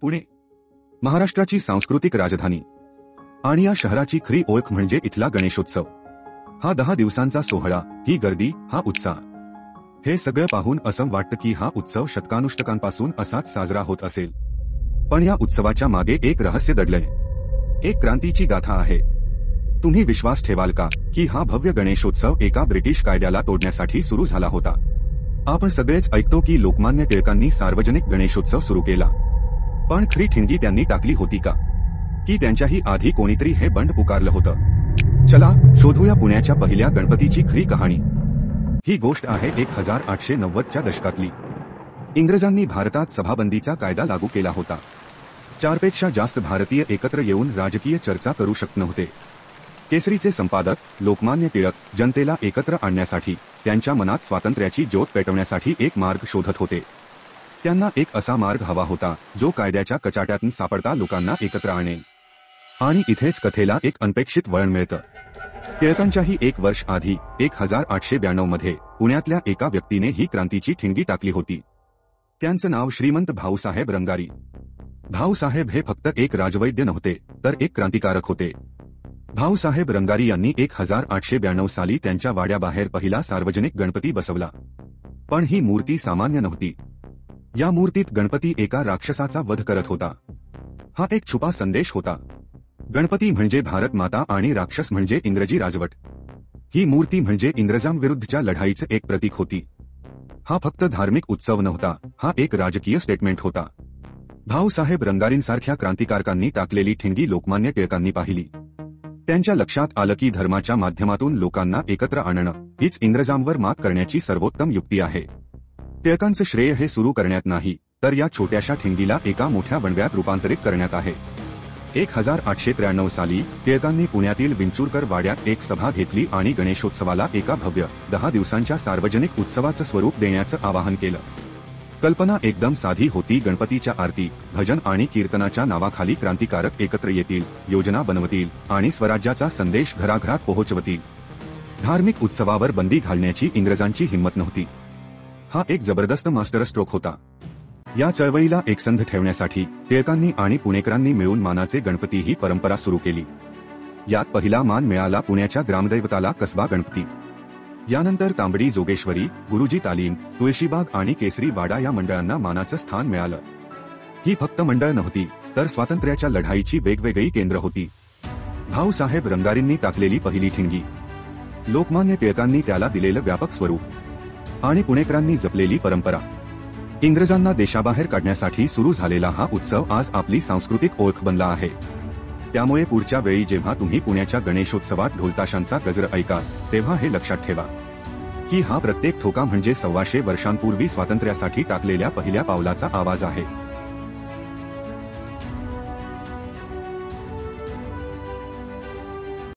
पुणे महाराष्ट्राची सांस्कृतिक राजधानी आणि या शहराची खरी ओळख म्हणजे इथला गणेशोत्सव। हा 10 दिवसांचा सोहळा, ही गर्दी, हा उत्साह, हे सगळं पाहून असं वाटतं की हा उत्सव शतकानुशतकांपासून असाच साजरा होत असेल। पण या उत्सवाच्या मागे एक रहस्य दडलंय, एक क्रांतीची गाथा आहे। तुम्ही विश्वास ठेवाल का की हा भव्य गणेशोत्सव एका ब्रिटिश कायद्याला तोडण्यासाठी सुरू झाला होता? आपण सगळेच ऐकतो की लोकमान्य टिळकांनी सार्वजनिक गणेशोत्सव सुरू केला, पण खरी ठिणगी त्यांनी टाकली होती का? की त्यांच्याही आधी कोणीतरी हे बंड पुकारलं होतं? चला शोधूया पुण्याच्या पहिल्या गणपतीची खरी कहाणी। ही गोष्ट आहे 1890च्या दशकातली। इंग्रजांनी भारतात सभाबंदीचा कायदा लागू केला होता। 4पेक्षा जास्त भारतीय एकत्र येऊन राजकीय चर्चा करू शकत नव्हते। केसरीचे संपादक लोकमान्य टिळक जनतेला एकत्र आणण्यासाठी, त्यांच्या मनात स्वातंत्र्याची ज्योत पेटवण्यासाठी एक मार्ग शोधत होते। त्यांना एक असा मार्ग हवा होता जो कायद्याच्या कचाट्यातून सापडता लोकांना एकत्र आणेल। आणि इथेच कथेला एक अनपेक्षित वळण मिळतं। टिळकांच्याही 1 वर्ष आधी 1892 मध्ये पुण्यातल्या एका व्यक्तीने ही क्रांतीची ठिणगी टाकली होती। त्यांचं नाव श्रीमंत भाऊसाहेब रंगारी। भाऊसाहेब हे फक्त एक राजवैद्य नव्हते, तर एक क्रांतिकारक होते। भाऊसाहेब रंगारी यांनी 1892 साली त्यांच्या वाड्याबाहेर पहिला सार्वजनिक गणपती बसवला। पण ही मूर्ती सामान्य नव्हती। या मूर्तीत गणपती एका राक्षसाचा वध करत होता। हा एक छुपा संदेश होता। गणपती म्हणजे भारत माता आणि राक्षस म्हणजे इंग्रजी राजवट। ही मूर्ती म्हणजे इंग्रजांविरुद्धच्या लढाईचं एक प्रतीक होती। हा फक्त धार्मिक उत्सव नव्हता, हा एक राजकीय स्टेटमेंट होता। भाऊसाहेब रंगारींसारख्या क्रांतिकारकांनी टाकलेली ठिणगी लोकमान्य टिळकांनी पाहिली। त्यांच्या लक्षात आलं की धर्माच्या माध्यमातून लोकांना एकत्र आणणं हीच इंग्रजांवर मात करण्याची सर्वोत्तम युक्ती आहे। टिळकांचं श्रेय हे सुरू करण्यात नाही, तर या छोट्याशा ठिणगीला एका मोठ्या बनव्यात रूपांतरित करण्यात आहे। 1893 साली टिळकांनी पुण्यातील विंचुरकर वाड्यात एक सभा घेतली आणि गणेशोत्सवाला एका भव्य 10 दिवसांच्या सार्वजनिक उत्सवाचं स्वरूप देण्याचं आवाहन केलं। कल्पना एकदम साधी होती। गणपतीच्या आरती, भजन आणि कीर्तनाच्या नावाखाली क्रांतिकारक एकत्र येतील, योजना बनवतील आणि स्वराज्याचा संदेश घराघरात पोहोचवतील। धार्मिक उत्सवावर बंदी घालण्याची इंग्रजांची हिंमत नव्हती। हा एक जबरदस्त मास्टरस्ट्रोक होता। या चळवळीला एकसंध ठेवण्यासाठी टिळकांनी आणि पुणेकरांनी मिळून मानाचे गणपती ही परंपरा सुरू केली। यात पहिला मान मिळाला पुण्याच्या ग्रामदैवताला कसबा गणपती। यानंतर तांबडी जोगेश्वरी, गुरुजी तालीम, तुळशीबाग आणि केसरी वाडा या मंडळांना मानाचं स्थान मिळालं। ही फक्त मंडळ नव्हती, तर स्वातंत्र्याच्या लढाईची वेगवेगळी केंद्र होती। भाऊसाहेब रंगारींनी टाकलेली पहिली ठिणगी, लोकमान्य टिळकांनी त्याला दिलेलं व्यापक स्वरूप आणि पुणेकरांनी जपलेली परंपरा, इंग्रजांना देशाबाहेर काढण्यासाठी सुरू झालेला हा उत्सव आज आपली सांस्कृतिक ओळख बनला आहे। त्यामुळे पुढच्या वेळी जेव्हा तुम्ही पुण्याच्या गणेशोत्सवात ढोलताशांचा गजर ऐकाल, तेव्हा हे लक्षात ठेवा की हा प्रत्येक ठोका म्हणजे 125 वर्षांपूर्वी स्वातंत्र्यासाठी टाकलेल्या पहिल्या पावलाचा आवाज आहे।